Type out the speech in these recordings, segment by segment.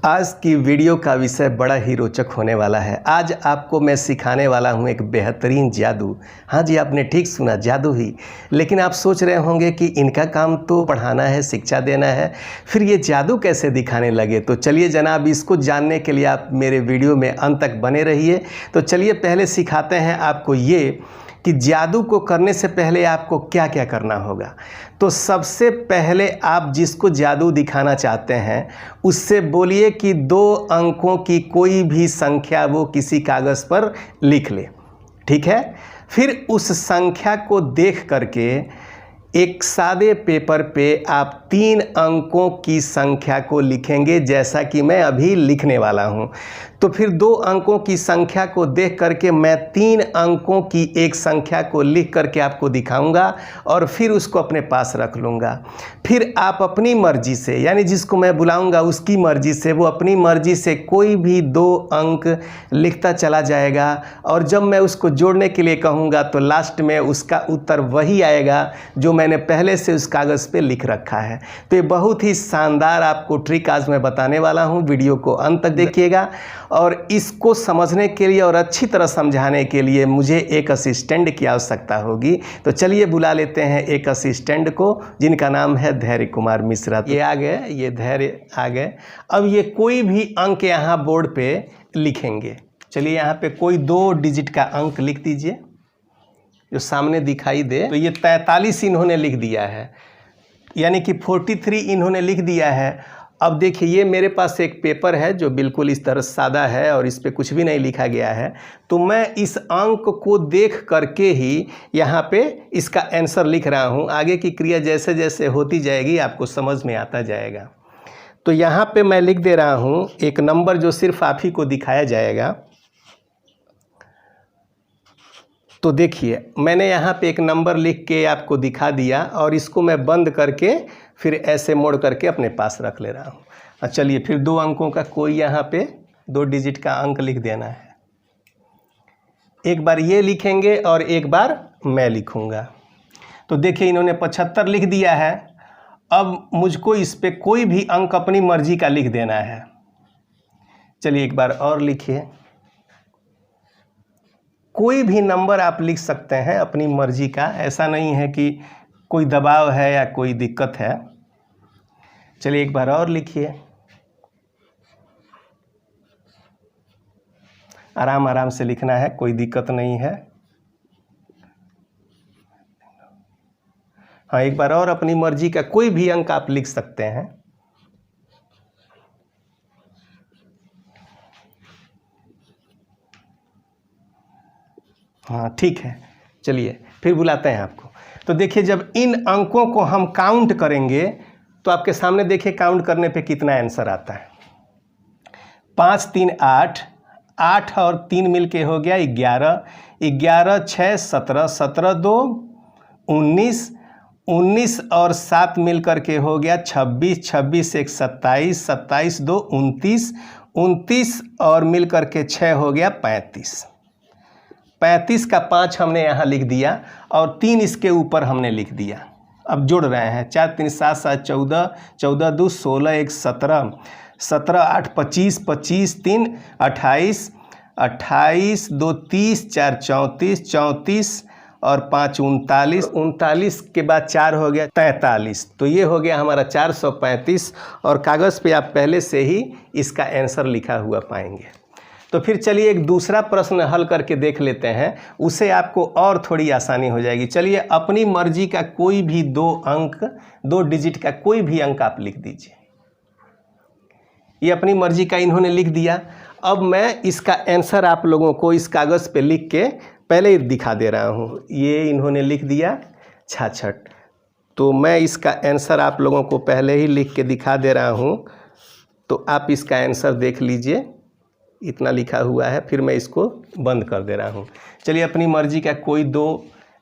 आज की वीडियो का विषय बड़ा ही रोचक होने वाला है। आज आपको मैं सिखाने वाला हूं एक बेहतरीन जादू। हाँ जी, आपने ठीक सुना, जादू ही। लेकिन आप सोच रहे होंगे कि इनका काम तो पढ़ाना है, शिक्षा देना है, फिर ये जादू कैसे दिखाने लगे। तो चलिए जनाब, इसको जानने के लिए आप मेरे वीडियो में अंत तक बने रहिए। तो चलिए पहले सिखाते हैं आपको ये कि जादू को करने से पहले आपको क्या क्या करना होगा। तो सबसे पहले आप जिसको जादू दिखाना चाहते हैं उससे बोलिए कि 2 अंकों की कोई भी संख्या वो किसी कागज़ पर लिख ले, ठीक है। फिर उस संख्या को देख करके एक सादे पेपर पे आप 3 अंकों की संख्या को लिखेंगे, जैसा कि मैं अभी लिखने वाला हूं। तो फिर 2 अंकों की संख्या को देख करके मैं 3 अंकों की एक संख्या को लिख करके आपको दिखाऊंगा और फिर उसको अपने पास रख लूँगा। फिर आप अपनी मर्जी से, यानी जिसको मैं बुलाऊंगा उसकी मर्जी से, वो अपनी मर्जी से कोई भी 2 अंक लिखता चला जाएगा और जब मैं उसको जोड़ने के लिए कहूँगा तो लास्ट में उसका उत्तर वही आएगा जो मैंने पहले से उस कागज़ पे लिख रखा है। तो ये बहुत ही शानदार आपको ट्रिक आज मैं बताने वाला हूँ। वीडियो को अंत तक देखिएगा। और इसको समझने के लिए और अच्छी तरह समझाने के लिए मुझे एक असिस्टेंट की आवश्यकता होगी। तो चलिए बुला लेते हैं एक असिस्टेंट को, जिनका नाम है धैर्य कुमार मिश्रा। ये आ गए, ये धैर्य आ गए। अब ये कोई भी अंक यहाँ बोर्ड पे लिखेंगे। चलिए यहाँ पे कोई 2 डिजिट का अंक लिख दीजिए जो सामने दिखाई दे। तो ये 43 इन्होंने लिख दिया है, यानी कि 43 इन्होंने लिख दिया है। अब देखिए, ये मेरे पास एक पेपर है जो बिल्कुल इस तरह सादा है और इस पे कुछ भी नहीं लिखा गया है। तो मैं इस अंक को देख करके ही यहाँ पे इसका आंसर लिख रहा हूँ। आगे की क्रिया जैसे जैसे होती जाएगी आपको समझ में आता जाएगा। तो यहाँ पे मैं लिख दे रहा हूँ एक नंबर जो सिर्फ आप ही को दिखाया जाएगा। तो देखिए, मैंने यहाँ पे एक नंबर लिख के आपको दिखा दिया और इसको मैं बंद करके फिर ऐसे मोड़ करके अपने पास रख ले रहा हूँ। चलिए फिर 2 अंकों का कोई यहाँ पे 2 डिजिट का अंक लिख देना है। एक बार ये लिखेंगे और एक बार मैं लिखूँगा। तो देखिए, इन्होंने 75 लिख दिया है। अब मुझको इस पे कोई भी अंक अपनी मर्जी का लिख देना है। चलिए एक बार और लिखिए। कोई भी नंबर आप लिख सकते हैं अपनी मर्जी का, ऐसा नहीं है कि कोई दबाव है या कोई दिक्कत है। चलिए एक बार और लिखिए। आराम आराम से लिखना है, कोई दिक्कत नहीं है। हाँ, एक बार और अपनी मर्जी का कोई भी अंक आप लिख सकते हैं। हाँ ठीक है, चलिए फिर बुलाते हैं आपको। तो देखिए, जब इन अंकों को हम काउंट करेंगे तो आपके सामने देखिए काउंट करने पे कितना आंसर आता है। 5 3 8, 8 और 3 मिलके हो गया 11, 11 6 17, 17 2 19, 19 और 7 मिल करके हो गया 26, 26 1 27, 27 2 29, 29 और मिल करके 6 हो गया 35। 35 का 5 हमने यहाँ लिख दिया और 3 इसके ऊपर हमने लिख दिया। अब जोड़ रहे हैं। 4 3 7 7 14, 14 2 16 1 17, 17 8 25, 25 3 28, 28 2 30, 4 34, 34 और 5 39, 39 के बाद 4 हो गया 43। तो ये हो गया हमारा 435 और कागज़ पे आप पहले से ही इसका आंसर लिखा हुआ पाएंगे। तो फिर चलिए एक दूसरा प्रश्न हल करके देख लेते हैं, उसे आपको और थोड़ी आसानी हो जाएगी। चलिए अपनी मर्जी का कोई भी 2 अंक, 2 डिजिट का कोई भी अंक आप लिख दीजिए। ये अपनी मर्जी का इन्होंने लिख दिया। अब मैं इसका आंसर आप लोगों को इस कागज़ पे लिख के पहले ही दिखा दे रहा हूँ। ये इन्होंने लिख दिया 66। तो मैं इसका आंसर आप लोगों को पहले ही लिख के दिखा दे रहा हूँ, तो आप इसका आंसर देख लीजिए। इतना लिखा हुआ है, फिर मैं इसको बंद कर दे रहा हूँ। चलिए अपनी मर्जी का कोई 2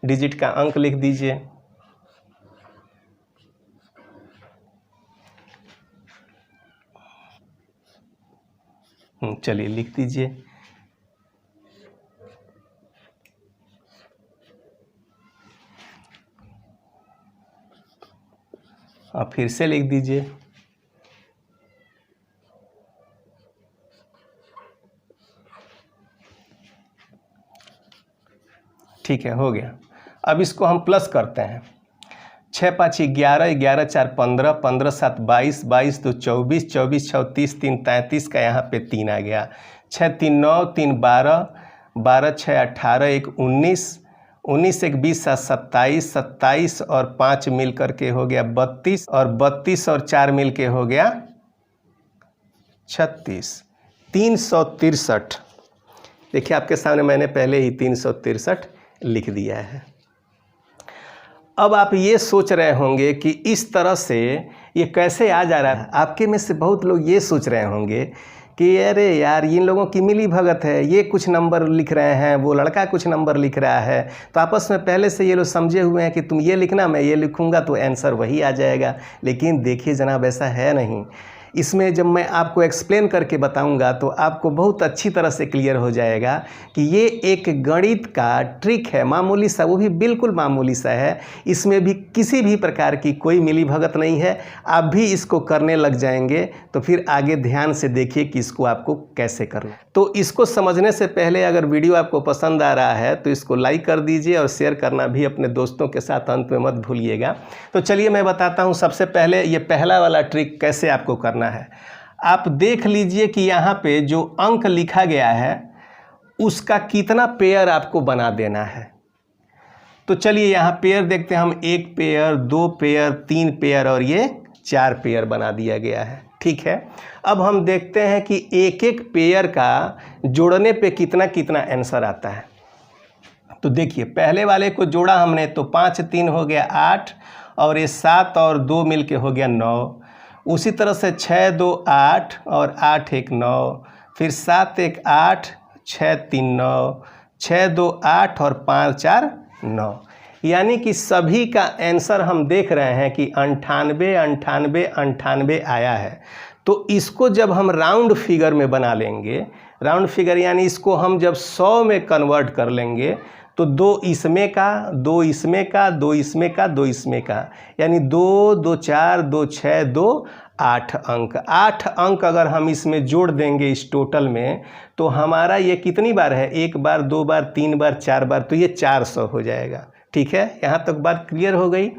डिजिट का अंक लिख दीजिए। चलिए लिख दीजिए। और फिर से लिख दीजिए। ठीक है, हो गया। अब इसको हम प्लस करते हैं। 6 5 11, 11 4 15, 15 7 22, 22 2 24, 24 6 30, 3 33 का यहाँ पे 3 आ गया। 6 3 9, 3 12, 12 6 18, 1 19, 19 1 20 7 27, 27 और 5 मिल करके हो गया 32, और 32 और 4 मिल के हो गया 36। 363। देखिए आपके सामने मैंने पहले ही 363 लिख दिया है। अब आप ये सोच रहे होंगे कि इस तरह से ये कैसे आ जा रहा है। आपके में से बहुत लोग ये सोच रहे होंगे कि अरे यार इन लोगों की मिली भगत है, ये कुछ नंबर लिख रहे हैं, वो लड़का कुछ नंबर लिख रहा है, तो आपस में पहले से ये लोग समझे हुए हैं कि तुम ये लिखना, मैं ये लिखूंगा तो आंसर वही आ जाएगा। लेकिन देखिए जनाब, ऐसा है नहीं। इसमें जब मैं आपको एक्सप्लेन करके बताऊंगा तो आपको बहुत अच्छी तरह से क्लियर हो जाएगा कि ये एक गणित का ट्रिक है, मामूली सा, वो भी बिल्कुल मामूली सा है। इसमें भी किसी भी प्रकार की कोई मिली भगत नहीं है। आप भी इसको करने लग जाएंगे तो फिर आगे ध्यान से देखिए कि इसको आपको कैसे करना। तो इसको समझने से पहले अगर वीडियो आपको पसंद आ रहा है तो इसको लाइक कर दीजिए और शेयर करना भी अपने दोस्तों के साथ अंत में मत भूलिएगा। तो चलिए मैं बताता हूँ। सबसे पहले ये पहला वाला ट्रिक कैसे आपको करना है। आप देख लीजिए कि यहाँ पे जो अंक लिखा गया है उसका कितना पेयर आपको बना देना है। तो चलिए यहाँ पेयर देखते हैं हम। 1 पेयर, 2 पेयर, 3 पेयर और ये 4 पेयर बना दिया गया है। ठीक है, अब हम देखते हैं कि एक एक पेयर का जोड़ने पे कितना कितना आंसर आता है। तो देखिए पहले वाले को जोड़ा हमने तो 5 3 हो गया 8, और ये 7 और 2 मिल के हो गया 9। उसी तरह से 6 2 8 और 8 1 9, फिर 7 1 8, 6 3 9, 6 2 8 और 5 4 9। यानी कि सभी का आंसर हम देख रहे हैं कि 98 98 98 आया है। तो इसको जब हम राउंड फिगर में बना लेंगे, राउंड फिगर यानी इसको हम जब 100 में कन्वर्ट कर लेंगे तो 2 इसमें का, 2 इसमें का, 2 इसमें का, 2 इसमें का, यानी 2 2 4 2 6 2 8 अंक। 8 अंक अगर हम इसमें जोड़ देंगे इस टोटल में तो हमारा ये कितनी बार है, 1 बार 2 बार 3 बार 4 बार, तो ये 400 हो जाएगा। ठीक है, यहाँ तक बात क्लियर हो गई।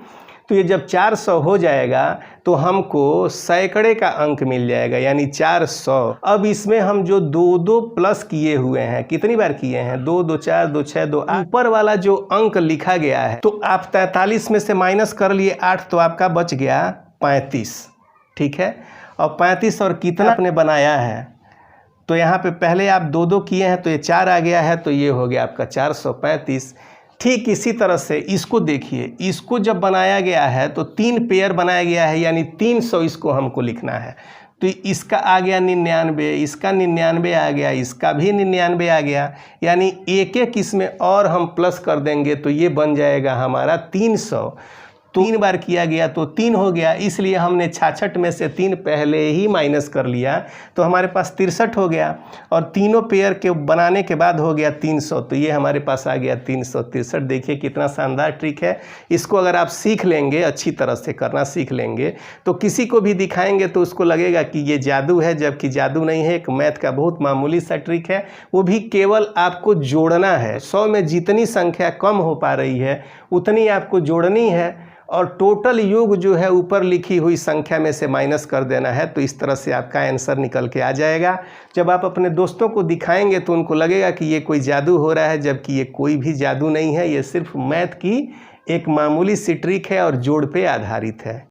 तो ये जब 400 हो जाएगा तो हमको सैकड़े का अंक मिल जाएगा, यानी 400। अब इसमें हम जो 2 2 प्लस किए हुए हैं, कितनी बार किए हैं, 2 2 4 2 6 2 8, ऊपर वाला जो अंक लिखा गया है तो आप 43 में से माइनस कर लिए 8, तो आपका बच गया 35। ठीक है, और 35 और कितना आपने बनाया है, तो यहाँ पे पहले आप 2 2 किए हैं तो ये 4 आ गया है, तो ये हो गया आपका 435। ठीक इसी तरह से इसको देखिए, इसको जब बनाया गया है तो 3 पेयर बनाया गया है, यानी 300 इसको हमको लिखना है। तो इसका आ गया 99, इसका 99 आ गया, इसका भी 99 आ गया, यानी एक एक इसमें और हम प्लस कर देंगे तो ये बन जाएगा हमारा 300। 3 बार किया गया तो 3 हो गया, इसलिए हमने 66 में से 3 पहले ही माइनस कर लिया तो हमारे पास 63 हो गया, और तीनों पेयर के बनाने के बाद हो गया 300, तो ये हमारे पास आ गया 363। देखिए कितना शानदार ट्रिक है। इसको अगर आप सीख लेंगे, अच्छी तरह से करना सीख लेंगे, तो किसी को भी दिखाएंगे तो उसको लगेगा कि ये जादू है, जबकि जादू नहीं है, एक मैथ का बहुत मामूली सा ट्रिक है। वो भी केवल आपको जोड़ना है। 100 में जितनी संख्या कम हो पा रही है उतनी आपको जोड़नी है, और टोटल योग जो है ऊपर लिखी हुई संख्या में से माइनस कर देना है। तो इस तरह से आपका आंसर निकल के आ जाएगा। जब आप अपने दोस्तों को दिखाएंगे तो उनको लगेगा कि ये कोई जादू हो रहा है, जबकि ये कोई भी जादू नहीं है, ये सिर्फ मैथ की एक मामूली सी ट्रिक है और जोड़ पे आधारित है।